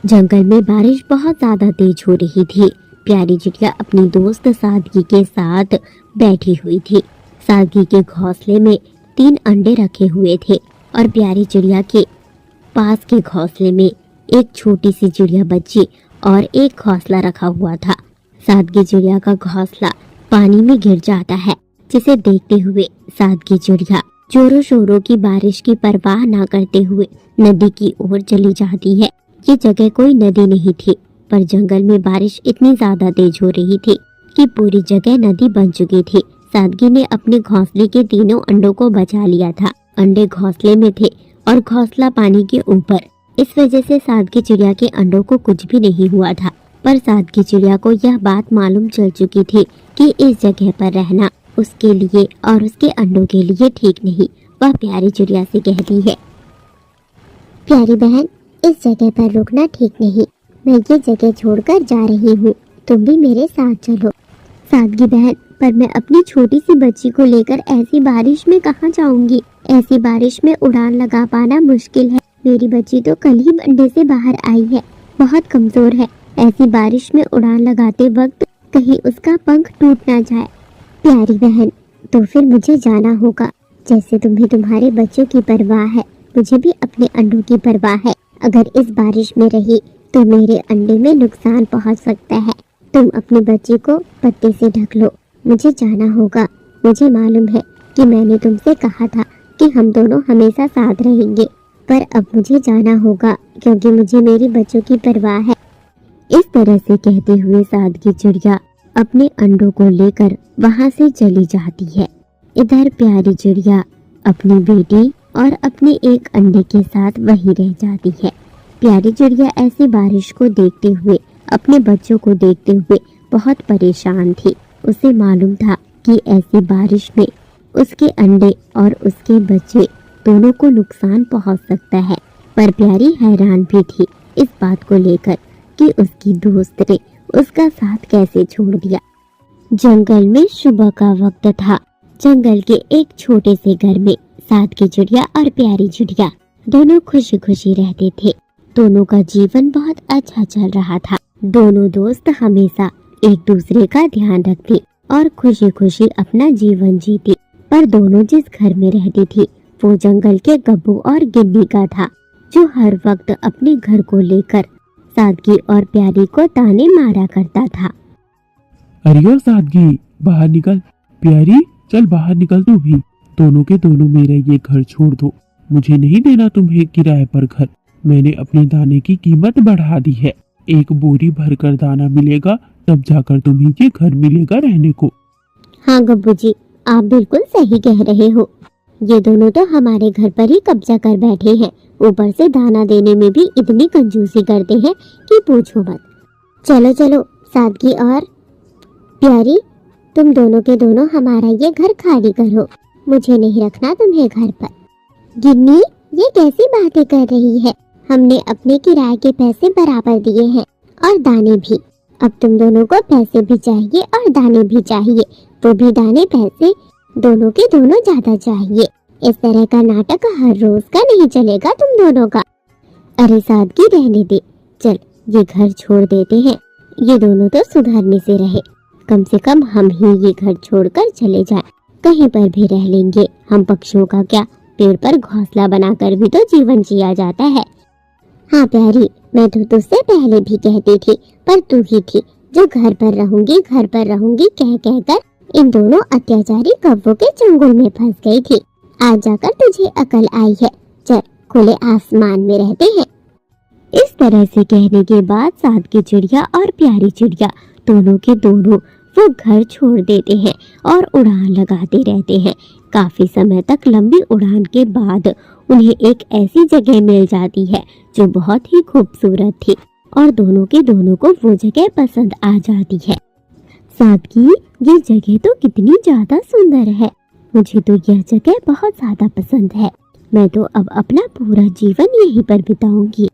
जंगल में बारिश बहुत ज्यादा तेज हो रही थी। प्यारी चिड़िया अपनी दोस्त सादगी के साथ बैठी हुई थी। सादगी के घोंसले में 3 अंडे रखे हुए थे और प्यारी चिड़िया के पास के घोंसले में एक छोटी सी चिड़िया बच्ची और एक घोंसला रखा हुआ था। सादगी चिड़िया का घोंसला पानी में गिर जाता है, जिसे देखते हुए सादगी चिड़िया जोरों शोरों की बारिश की परवाह न करते हुए नदी की ओर चली जाती है। ये जगह कोई नदी नहीं थी, पर जंगल में बारिश इतनी ज्यादा तेज हो रही थी कि पूरी जगह नदी बन चुकी थी। सादगी ने अपने घोंसले के तीनों अंडों को बचा लिया था। अंडे घोंसले में थे और घोंसला पानी के ऊपर। इस वजह से सादगी चिड़िया के अंडों को कुछ भी नहीं हुआ था। पर सादगी चिड़िया को यह बात मालूम चल चुकी थी कि इस जगह पर रहना उसके लिए और उसके अंडों के लिए ठीक नहीं। वह प्यारी चिड़िया से कहती है, प्यारी बहन, इस जगह पर रुकना ठीक नहीं। मैं ये जगह छोड़कर जा रही हूँ, तुम भी मेरे साथ चलो। सादगी बहन, पर मैं अपनी छोटी सी बच्ची को लेकर ऐसी बारिश में कहाँ जाऊंगी? ऐसी बारिश में उड़ान लगा पाना मुश्किल है। मेरी बच्ची तो कल ही अंडे से बाहर आई है, बहुत कमजोर है। ऐसी बारिश में उड़ान लगाते वक्त कहीं उसका पंख टूट ना जाए। प्यारी बहन, तो फिर मुझे जाना होगा। जैसे तुम्हें तुम्हारे बच्चों की परवाह है, मुझे भी अपने अंडों की परवाह है। अगर इस बारिश में रही तो मेरे अंडे में नुकसान पहुंच सकता है। तुम अपने बच्चे को पत्ते से ढक लो, मुझे जाना होगा। मुझे मालूम है कि मैंने तुमसे कहा था कि हम दोनों हमेशा साथ रहेंगे, पर अब मुझे जाना होगा क्योंकि मुझे मेरे बच्चों की परवाह है। इस तरह से कहते हुए सादगी चिड़िया अपने अंडों को लेकर वहां से चली जाती है। इधर प्यारी चिड़िया अपनी बेटी और अपने एक अंडे के साथ वहीं रह जाती है। प्यारी चिड़िया ऐसी बारिश को देखते हुए, अपने बच्चों को देखते हुए बहुत परेशान थी। उसे मालूम था कि ऐसी बारिश में उसके अंडे और उसके बच्चे दोनों को नुकसान पहुंच सकता है। पर प्यारी हैरान भी थी इस बात को लेकर कि उसकी दोस्त ने उसका साथ कैसे छोड़ दिया। जंगल में सुबह का वक्त था। जंगल के एक छोटे से घर में सादगी चिड़िया और प्यारी चिड़िया दोनों खुशी खुशी रहते थे। दोनों का जीवन बहुत अच्छा चल रहा था। दोनों दोस्त हमेशा एक दूसरे का ध्यान रखते और खुशी खुशी अपना जीवन जीते। पर दोनों जिस घर में रहती थी वो जंगल के गब्बू और गिन्नी का था, जो हर वक्त अपने घर को लेकर सादगी और प्यारी को ताने मारा करता था। अरे ओ सादगी, बाहर निकल। प्यारी, चल बाहर निकल तू भी। दोनों के दोनों मेरा ये घर छोड़ दो। मुझे नहीं देना तुम्हें किराए पर घर। मैंने अपने दाने की कीमत बढ़ा दी है। 1 बोरी भरकर दाना मिलेगा, तब जाकर तुम्हें ये घर मिलेगा रहने को। हाँ गब्बू जी, आप बिल्कुल सही कह रहे हो। ये दोनों तो हमारे घर पर ही कब्जा कर बैठे हैं। ऊपर से दाना देने में भी इतनी कंजूसी करते हैं कि पूछो मत। चलो चलो सादगी और प्यारी, तुम दोनों के दोनों हमारा ये घर खाली करो। मुझे नहीं रखना तुम्हें घर पर। गिन्नी, ये कैसी बातें कर रही है? हमने अपने किराए के पैसे बराबर दिए हैं और दाने भी। अब तुम दोनों को पैसे भी चाहिए और दाने भी चाहिए, वो भी दाने पैसे दोनों के दोनों ज्यादा चाहिए। इस तरह का नाटक हर रोज का नहीं चलेगा तुम दोनों का। अरे सादगी, रहने दे, चल ये घर छोड़ देते हैं। ये दोनों तो सुधरने से रहे, कम से कम हम ही ये घर छोड़कर चले जाएं। कहीं पर भी रह लेंगे। हम पक्षियों का क्या, पेड़ पर घोंसला बनाकर भी तो जीवन जिया जाता है। हाँ प्यारी, मैं तो तुझसे पहले भी कहती थी, पर तू ही थी जो घर पर रहूंगी कह कहकर इन दोनों अत्याचारी कौवों के चंगुल में फंस गई थी। आज जाकर तुझे अकल आई है। चल खुले आसमान में रहते हैं। इस तरह से कहने के बाद सादगी चिड़िया और प्यारी चिड़िया दोनों के दोनों वो घर छोड़ देते हैं और उड़ान लगाते रहते हैं। काफी समय तक लंबी उड़ान के बाद उन्हें एक ऐसी जगह मिल जाती है जो बहुत ही खूबसूरत थी और दोनों के दोनों को वो जगह पसंद आ जाती है। सादगी, ये जगह तो कितनी ज्यादा सुंदर है। मुझे तो यह जगह बहुत ज्यादा पसंद है। मैं तो अब अपना पूरा जीवन यहीं पर बिताऊंगी।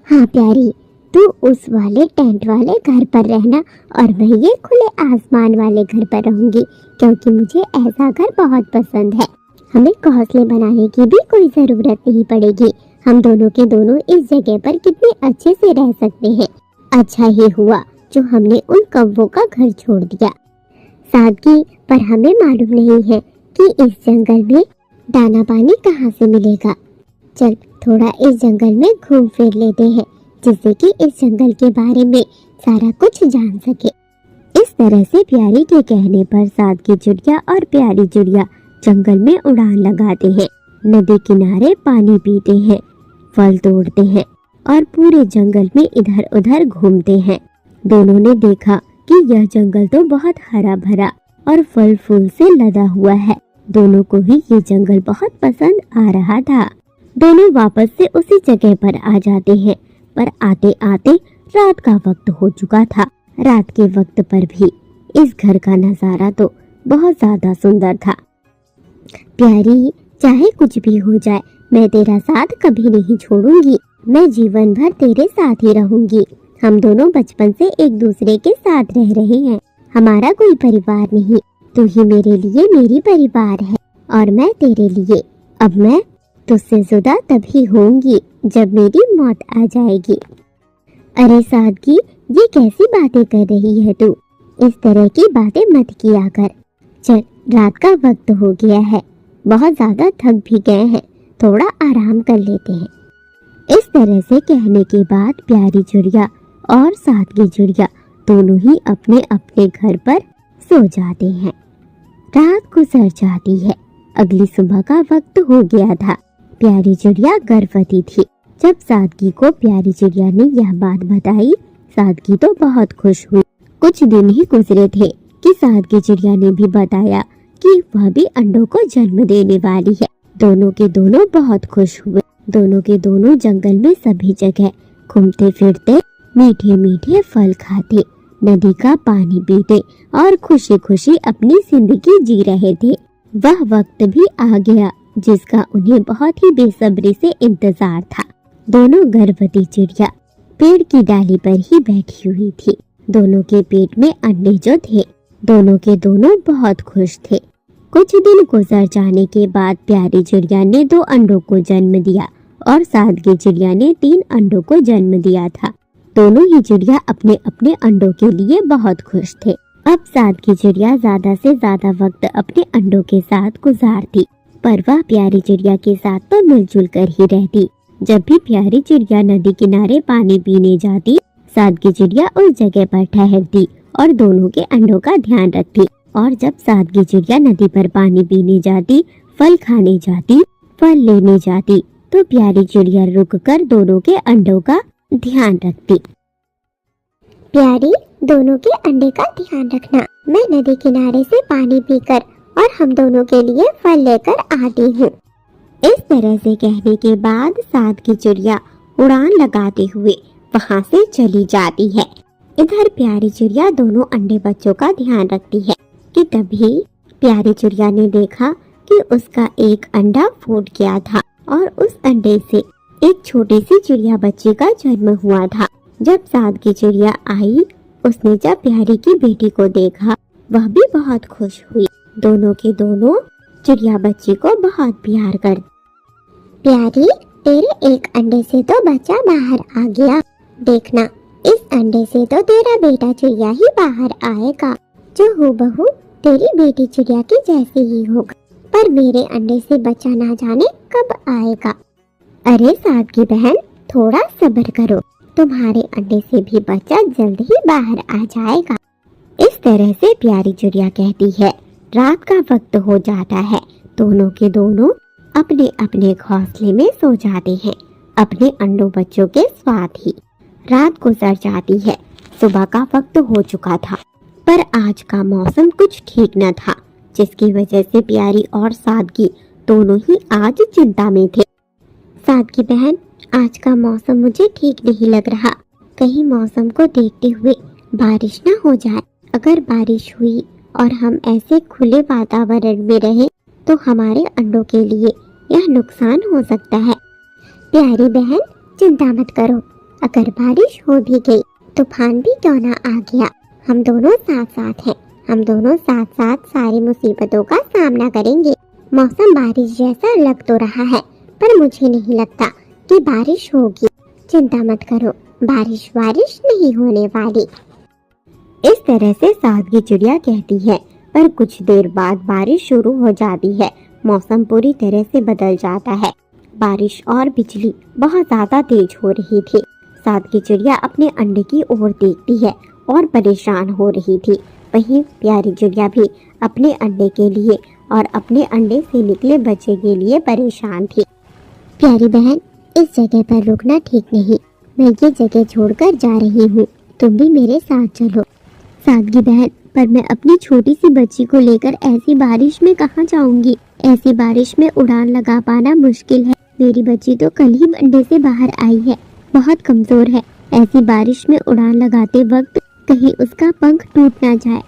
हाँ प्यारी, तू उस वाले टेंट वाले घर पर रहना और मैं ये खुले आसमान वाले घर पर रहूंगी, क्योंकि मुझे ऐसा घर बहुत पसंद है। हमें घोंसले बनाने की भी कोई जरूरत नहीं पड़ेगी। हम दोनों के दोनों इस जगह पर कितने अच्छे से रह सकते हैं। अच्छा ही हुआ जो हमने उन कौवों का घर छोड़ दिया। सादगी, पर हमें मालूम नहीं है कि इस जंगल में दाना पानी कहाँ से मिलेगा। चल थोड़ा इस जंगल में घूम फिर लेते हैं, जिससे कि इस जंगल के बारे में सारा कुछ जान सके। इस तरह से प्यारी के कहने पर सादगी चिड़िया और प्यारी चिड़िया जंगल में उड़ान लगाते हैं, नदी किनारे पानी पीते हैं, फल तोड़ते हैं और पूरे जंगल में इधर उधर घूमते हैं। दोनों ने देखा कि यह जंगल तो बहुत हरा भरा और फल फूल से लदा हुआ है। दोनों को ही ये जंगल बहुत पसंद आ रहा था। दोनों वापस से उसी जगह पर आ जाते हैं, पर आते आते रात का वक्त हो चुका था। रात के वक्त पर भी इस घर का नजारा तो बहुत ज्यादा सुंदर था। प्यारी, चाहे कुछ भी हो जाए, मैं तेरा साथ कभी नहीं छोड़ूंगी। मैं जीवन भर तेरे साथ ही रहूंगी। हम दोनों बचपन से एक दूसरे के साथ रह रहे हैं। हमारा कोई परिवार नहीं, तू ही मेरे लिए मेरी परिवार है और मैं तेरे लिए। अब मैं तुझसे जुदा तभी होंगी जब मेरी मौत आ जाएगी। अरे सादगी, ये कैसी बातें कर रही है तू? इस तरह की बातें मत किया कर। चल, रात का वक्त हो गया है, बहुत ज्यादा थक भी गए हैं, थोड़ा आराम कर लेते हैं। इस तरह से कहने के बाद प्यारी चिड़िया और सादगी चिड़िया दोनों ही अपने अपने घर पर सो जाते हैं। रात गुजर जाती है। अगली सुबह का वक्त हो गया था। प्यारी चिड़िया गर्भवती थी। जब सादगी को प्यारी चिड़िया ने यह बात बताई, सादगी तो बहुत खुश हुई। कुछ दिन ही गुजरे थे कि सादगी चिड़िया ने भी बताया कि वह भी अंडों को जन्म देने वाली है। दोनों के दोनों बहुत खुश हुए। दोनों के दोनों जंगल में सभी जगह घूमते फिरते, मीठे मीठे फल खाते, नदी का पानी पीते और खुशी खुशी अपनी जिंदगी जी रहे थे। वह वक्त भी आ गया जिसका उन्हें बहुत ही बेसब्री से इंतजार था। दोनों गर्भवती चिड़िया पेड़ की डाली पर ही बैठी हुई थी। दोनों के पेट में अंडे जो थे, दोनों के दोनों बहुत खुश थे। कुछ दिन गुजर जाने के बाद प्यारी चिड़िया ने 2 अंडों को जन्म दिया और सादगी चिड़िया ने 3 अंडों को जन्म दिया था। दोनों ही चिड़िया अपने अपने अंडों के लिए बहुत खुश थे। अब सादगी चिड़िया ज्यादा से ज्यादा वक्त अपने अंडों के साथ गुजारती, पर वह प्यारी चिड़िया के साथ तो मिलजुल कर ही रहती। जब भी प्यारी चिड़िया नदी किनारे पानी पीने जाती, सादगी चिड़िया उस जगह पर ठहरती और दोनों के अंडों का ध्यान रखती। और जब सादगी चिड़िया नदी पर पानी पीने जाती, फल खाने जाती, फल लेने जाती, तो प्यारी चिड़िया रुककर दोनों के अंडों का ध्यान रखती। प्यारी, दोनों के अंडे का ध्यान रखना। मैं नदी किनारे से पानी पीकर और हम दोनों के लिए फल लेकर आती हूँ। इस तरह से कहने के बाद सादगी चिड़िया उड़ान लगाते हुए वहाँ से चली जाती है। इधर प्यारी चिड़िया दोनों अंडे बच्चों का ध्यान रखती है कि तभी प्यारी चिड़िया ने देखा कि उसका एक अंडा फूट गया था और उस अंडे से एक छोटी सी चिड़िया बच्ची का जन्म हुआ था। जब सादगी चिड़िया आई, उसने जब प्यारी की बेटी को देखा, वह भी बहुत खुश हुई। दोनों के दोनों चिड़िया बच्ची को बहुत प्यार कर। प्यारी, तेरे एक अंडे से तो बच्चा बाहर आ गया। देखना, इस अंडे से तो तेरा बेटा चिड़िया ही बाहर आएगा, जो हूबहू तेरी बेटी चिड़िया की जैसे ही होगा। पर मेरे अंडे से बच्चा ना जाने कब आएगा। अरे सादगी बहन, थोड़ा सब्र करो, तुम्हारे अंडे से भी बच्चा जल्द ही बाहर आ जाएगा। इस तरह से प्यारी चिड़िया कहती है। रात का वक्त हो जाता है। दोनों के दोनों अपने अपने घोंसले में सो जाते हैं, अपने अंडों बच्चों के साथ ही। रात गुजर जाती है। सुबह का वक्त हो चुका था, पर आज का मौसम कुछ ठीक न था, जिसकी वजह से प्यारी और सादगी दोनों ही आज चिंता में थे। सादगी बहन, आज का मौसम मुझे ठीक नहीं लग रहा। कहीं मौसम को देखते हुए बारिश ना हो जाए। अगर बारिश हुई और हम ऐसे खुले वातावरण में रहे तो हमारे अंडों के लिए यह नुकसान हो सकता है। प्यारी बहन, चिंता मत करो। अगर बारिश हो भी गई, तूफान भी क्यों ना आ गया, हम दोनों साथ साथ हैं। हम दोनों साथ साथ सारी मुसीबतों का सामना करेंगे। मौसम बारिश जैसा लग तो रहा है, पर मुझे नहीं लगता कि बारिश होगी। चिंता मत करो, बारिश नहीं होने वाली। इस तरह से सादगी चिड़िया कहती है, पर कुछ देर बाद बारिश शुरू हो जाती है। मौसम पूरी तरह से बदल जाता है। बारिश और बिजली बहुत ज्यादा तेज हो रही थी। सादगी चिड़िया अपने अंडे की ओर देखती है और परेशान हो रही थी। वहीं प्यारी चिड़िया भी अपने अंडे के लिए और अपने अंडे से निकले बच्चे के लिए परेशान थी। प्यारी बहन, इस जगह पर रुकना ठीक नहीं। मैं ये जगह छोड़कर जा रही हूँ, तुम भी मेरे साथ चलो। सादगी बहन, पर मैं अपनी छोटी सी बच्ची को लेकर ऐसी बारिश में कहाँ जाऊंगी? ऐसी बारिश में उड़ान लगा पाना मुश्किल है। मेरी बच्ची तो कल ही अंडे से बाहर आई है, बहुत कमजोर है। ऐसी बारिश में उड़ान लगाते वक्त कहीं उसका पंख टूट ना जाए।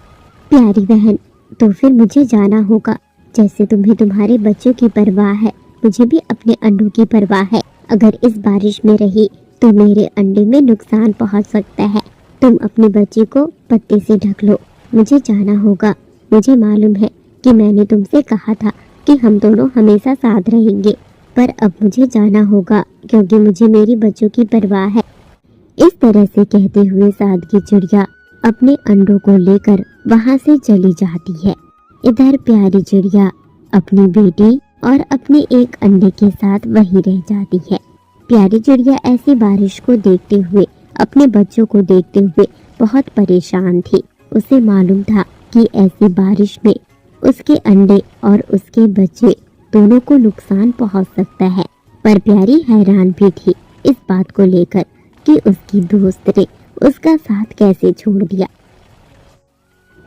प्यारी बहन, तो फिर मुझे जाना होगा। जैसे तुम्हें तुम्हारे बच्चों की परवाह है, मुझे भी अपने अंडों की परवाह है। अगर इस बारिश में रही तो मेरे अंडे में नुकसान पहुंच सकता है। तुम अपनी बच्ची को पत्ते से ढक लो, मुझे जाना होगा। मुझे मालूम है कि मैंने तुमसे कहा था कि हम दोनों हमेशा साथ रहेंगे, पर अब मुझे जाना होगा क्योंकि मुझे मेरी बच्चों की परवाह है। इस तरह से कहते हुए सादगी चिड़िया अपने अंडों को लेकर वहां से चली जाती है। इधर प्यारी चिड़िया अपनी बेटी और अपने एक अंडे के साथ वहीं रह जाती है। प्यारी चिड़िया ऐसी बारिश को देखते हुए, अपने बच्चों को देखते हुए बहुत परेशान थी। उसे मालूम था कि ऐसी बारिश में उसके अंडे और उसके बच्चे दोनों को नुकसान पहुंच सकता है। पर प्यारी हैरान भी थी इस बात को लेकर कि उसकी दोस्त ने उसका साथ कैसे छोड़ दिया।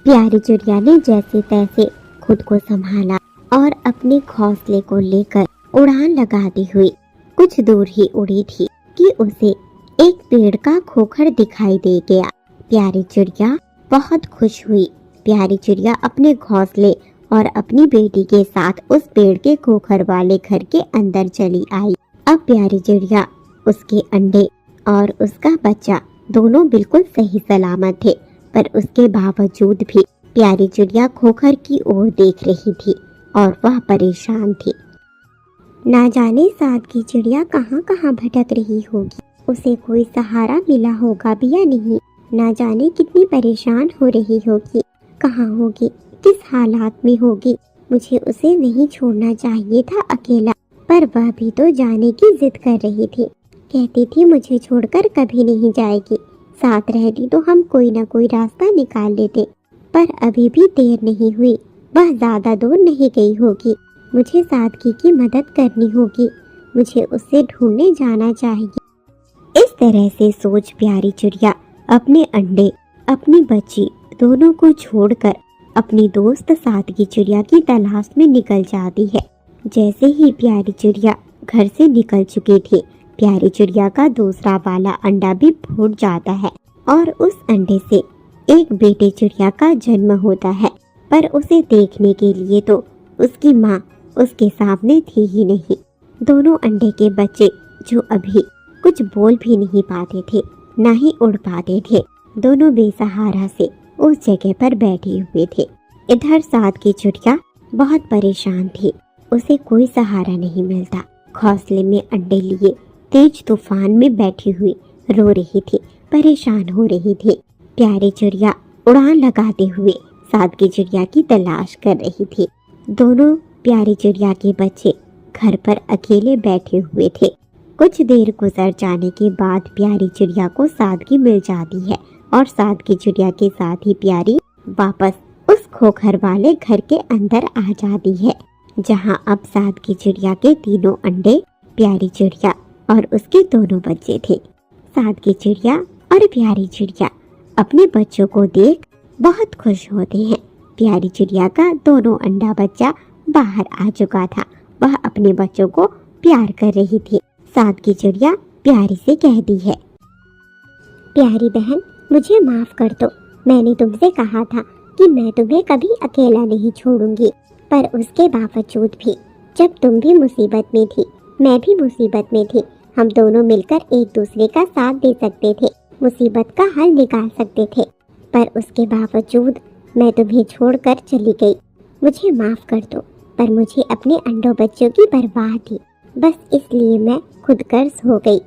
प्यारी चिड़िया ने जैसे तैसे खुद को संभाला और अपने घोंसले को लेकर उड़ान लगाती हुई कुछ दूर ही उड़ी थी कि उसे एक पेड़ का खोखर दिखाई दे गया। प्यारी चिड़िया बहुत खुश हुई। प्यारी चिड़िया अपने घोंसले और अपनी बेटी के साथ उस पेड़ के खोखर वाले घर के अंदर चली आई। अब प्यारी चिड़िया, उसके अंडे और उसका बच्चा दोनों बिल्कुल सही सलामत थे, पर उसके बावजूद भी प्यारी चिड़िया खोखर की ओर देख रही थी और वह परेशान थी। ना जाने सादगी चिड़िया कहाँ कहाँ भटक रही होगी, उसे कोई सहारा मिला होगा भी या नहीं। ना जाने कितनी परेशान हो रही होगी, कहाँ होगी, किस हालात में होगी। मुझे उसे नहीं छोड़ना चाहिए था अकेला, पर वह भी तो जाने की जिद कर रही थी। कहती थी मुझे छोड़कर कभी नहीं जाएगी, साथ रहती तो हम कोई ना कोई रास्ता निकाल लेते। पर अभी भी देर नहीं हुई, वह ज्यादा दूर नहीं गई होगी। मुझे सादगी की मदद करनी होगी, मुझे उसे ढूंढने जाना चाहिए। इस तरह से सोच प्यारी चिड़िया अपने अंडे, अपनी बच्ची दोनों को छोड़कर अपनी दोस्त सादगी चिड़िया की तलाश में निकल जाती है। जैसे ही प्यारी चिड़िया घर से निकल चुकी थी, प्यारी चिड़िया का दूसरा वाला अंडा भी फूट जाता है और उस अंडे से एक बेटे चिड़िया का जन्म होता है। पर उसे देखने के लिए तो उसकी माँ उसके सामने थी ही नहीं। दोनों अंडे के बच्चे, जो अभी कुछ बोल भी नहीं पाते थे, ना ही उड़ पाते थे, दोनों बेसहारा से उस जगह पर बैठे हुए थे। इधर सादगी चिड़िया बहुत परेशान थी, उसे कोई सहारा नहीं मिलता। घोंसले में अंडे लिए तेज तूफान में बैठी हुई रो रही थी, परेशान हो रही थी। प्यारी चिड़िया उड़ान लगाते हुए सादगी चिड़िया की तलाश कर रही थी। दोनों प्यारी चिड़िया के बच्चे घर पर अकेले बैठे हुए थे। कुछ देर गुजर जाने के बाद प्यारी चिड़िया को सादगी मिल जाती है और सादगी चिड़िया के साथ ही प्यारी वापस उस खोखर वाले घर के अंदर आ जाती है, जहां अब सादगी चिड़िया के तीनों अंडे, प्यारी चिड़िया और उसके दोनों बच्चे थे। सादगी चिड़िया और प्यारी चिड़िया अपने बच्चों को देख बहुत खुश होते हैं। प्यारी चिड़िया का दोनों अंडा बच्चा बाहर आ चुका था, वह अपने बच्चों को प्यार कर रही थी। सादगी चिड़िया प्यारी से कहती है, प्यारी बहन, मुझे माफ कर दो। मैंने तुमसे कहा था कि मैं तुम्हें कभी अकेला नहीं छोड़ूंगी, पर उसके बावजूद भी जब तुम भी मुसीबत में थी, मैं भी मुसीबत में थी, हम दोनों मिलकर एक दूसरे का साथ दे सकते थे, मुसीबत का हल निकाल सकते थे। पर उसके बावजूद मैं तुम्हें छोड़कर चली गई। मुझे माफ कर दो पर मुझे अपने अंडों बच्चों की परवाह थी, बस इसलिए मैं खुदगर्ज हो गई।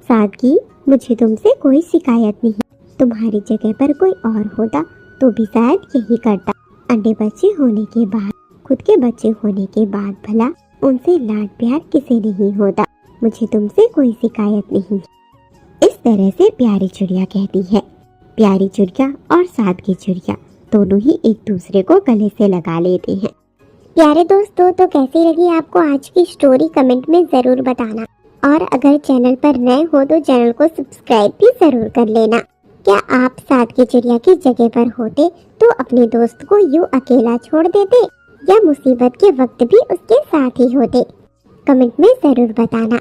सादगी, मुझे तुमसे कोई शिकायत नहीं। तुम्हारी जगह पर कोई और होता तो भी शायद यही करता। अंडे बच्चे होने के बाद, खुद के बच्चे होने के बाद भला उनसे लाड प्यार किसे नहीं होता। मुझे तुमसे कोई शिकायत नहीं। इस तरह से प्यारी चिड़िया कहती है। प्यारी चिड़िया और सादगी चिड़िया दोनों ही एक दूसरे को गले से लगा लेते हैं। प्यारे दोस्तों, तो कैसी लगी आपको आज की स्टोरी कमेंट में ज़रूर बताना। और अगर चैनल पर नए हो तो चैनल को सब्सक्राइब भी ज़रूर कर लेना। क्या आप सादगी चिड़िया की जगह पर होते तो अपने दोस्त को यूं अकेला छोड़ देते या मुसीबत के वक्त भी उसके साथ ही होते? कमेंट में ज़रूर बताना।